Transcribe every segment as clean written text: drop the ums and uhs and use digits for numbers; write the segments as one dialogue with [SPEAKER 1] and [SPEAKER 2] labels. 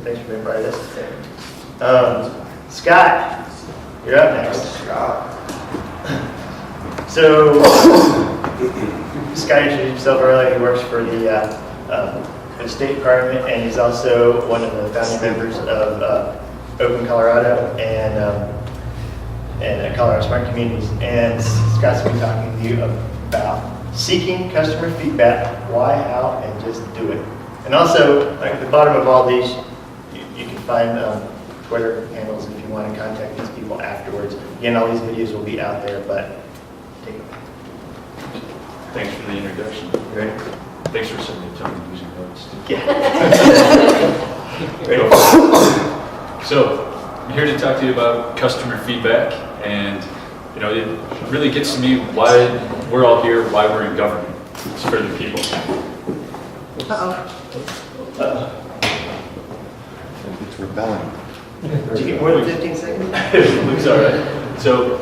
[SPEAKER 1] Thanks for being part of this. Scott, you're up next. So, Scott introduced himself earlier. He works for the State Department, and he's also one of the founding members of Open Colorado and Colorado Smart Communities. And Scott's going to be talking to you about seeking customer feedback, why, how, and just do it. And also, like at the bottom of all these, you can find Twitter handles if you want to contact these people afterwards. Again, all these videos will be out there, but take it.
[SPEAKER 2] Thanks for the introduction.
[SPEAKER 1] Ready?
[SPEAKER 2] Thanks for sending me time using notes.
[SPEAKER 1] Yeah.
[SPEAKER 2] Ready? So, I'm here to talk to you about customer feedback, and it really gets to me why we're all here, why we're in government. It's for the people.
[SPEAKER 3] It's rebelling.
[SPEAKER 1] Did you get more than 15 seconds?
[SPEAKER 2] Looks all right. So,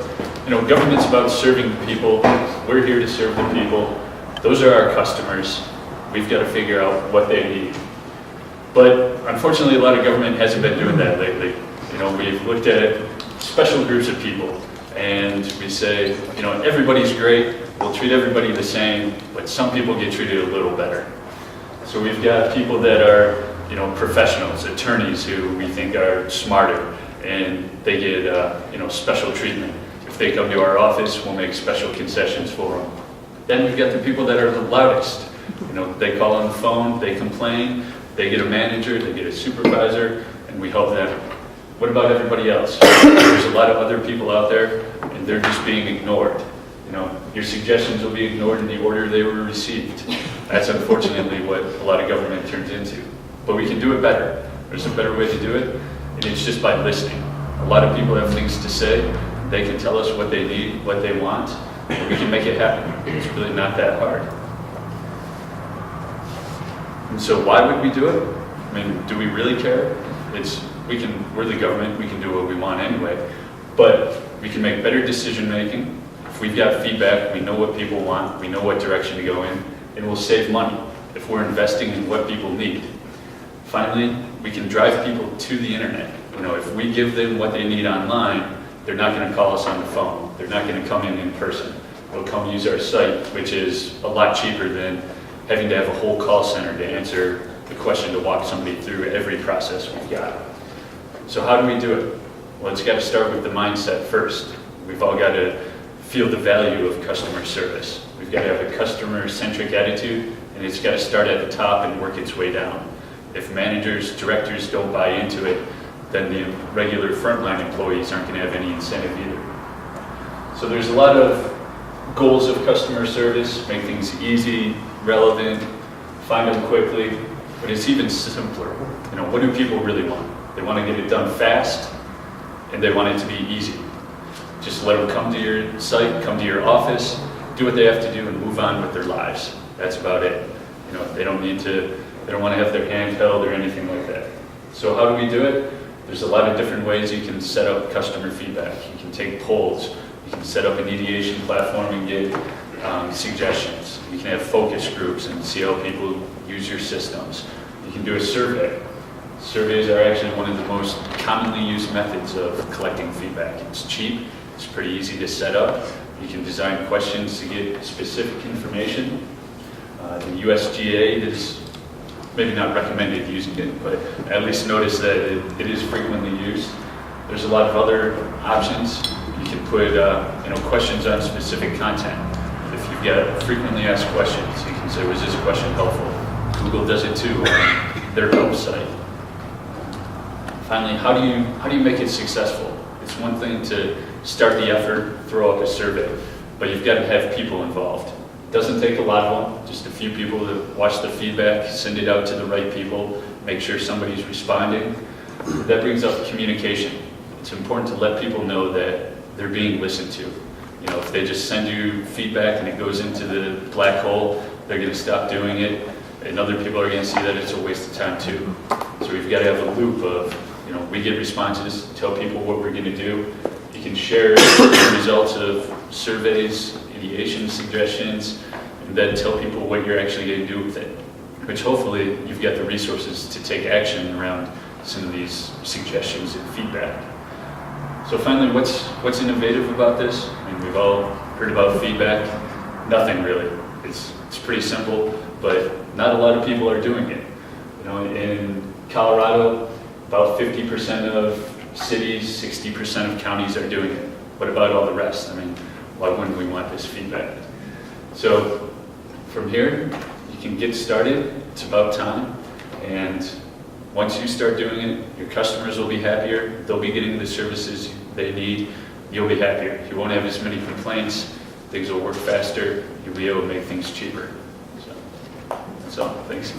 [SPEAKER 2] government's about serving the people. We're here to serve the people. Those are our customers. We've got to figure out what they need. But unfortunately, a lot of government hasn't been doing that lately. We've looked at special groups of people, and we say, everybody's great. We'll treat everybody the same, but some people get treated a little better. So we've got people that are, professionals, attorneys who we think are smarter, and they get, special treatment. If they come to our office, we'll make special concessions for them. Then we've got the people that are the loudest. They call on the phone, they complain, they get a manager, they get a supervisor, and we help them. What about everybody else? There's a lot of other people out there, and they're just being ignored. Your suggestions will be ignored in the order they were received. That's unfortunately what a lot of government turns into. But we can do it better. There's a better way to do it, and it's just by listening. A lot of people have things to say. They can tell us what they need, what they want, and we can make it happen. It's really not that hard. And so why would we do it? Do we really care? We're the government, we can do what we want anyway, but we can make better decision making. If we've got feedback, we know what people want, we know what direction to go in, and we'll save money if we're investing in what people need. Finally, we can drive people to the internet. If we give them what they need online, they're not going to call us on the phone. They're not going to come in person. They'll come use our site, which is a lot cheaper than having to have a whole call center to answer the question to walk somebody through every process we've got. So how do we do it? Well, it's got to start with the mindset first. We've all got to feel the value of customer service. We've got to have a customer-centric attitude, and it's got to start at the top and work its way down. If managers, directors don't buy into it, then the regular frontline employees aren't going to have any incentive either. So there's a lot of goals of customer service: make things easy, relevant, find them quickly, but it's even simpler. What do people really want? They want to get it done fast, and they want it to be easy. Just let them come to your site, come to your office, do what they have to do, and move on with their lives. That's about it. They don't want to have their hand held or anything like that. So how do we do it? There's a lot of different ways you can set up customer feedback. You can take polls. You can set up an ideation platform and get suggestions. You can have focus groups and see how people use your systems. You can do a survey. Surveys are actually one of the most commonly used methods of collecting feedback. It's cheap. It's pretty easy to set up. You can design questions to get specific information. The USGA is maybe not recommended using it, but at least notice that it is frequently used. There's a lot of other options. You can put questions on specific content. If you've got frequently asked questions, you can say, was this question helpful? Google does it too on their website. Finally, how do you make it successful? It's one thing to start the effort, throw up a survey, but you've got to have people involved. It doesn't take a lot of them, just a few people to watch the feedback, send it out to the right people, make sure somebody's responding. That brings up communication. It's important to let people know that they're being listened to. If they just send you feedback and it goes into the black hole, they're going to stop doing it, and other people are going to see that it's a waste of time too. So we've got to have a loop of, we get responses, tell people what we're going to do. You can share the results of surveys, ideation suggestions, and then tell people what you're actually going to do with it, which hopefully you've got the resources to take action around some of these suggestions and feedback. So finally, what's innovative about this? I mean, we've all heard about feedback. Nothing really. It's pretty simple, but not a lot of people are doing it. You know, in Colorado, about 50% of cities, 60% of counties are doing it. What about all the rest? I mean, why wouldn't we want this feedback? So from here, you can get started. It's about time. And once you start doing it, your customers will be happier. They'll be getting the services they need. You'll be happier. You won't have as many complaints. Things will work faster. You'll be able to make things cheaper. So that's all. Thanks.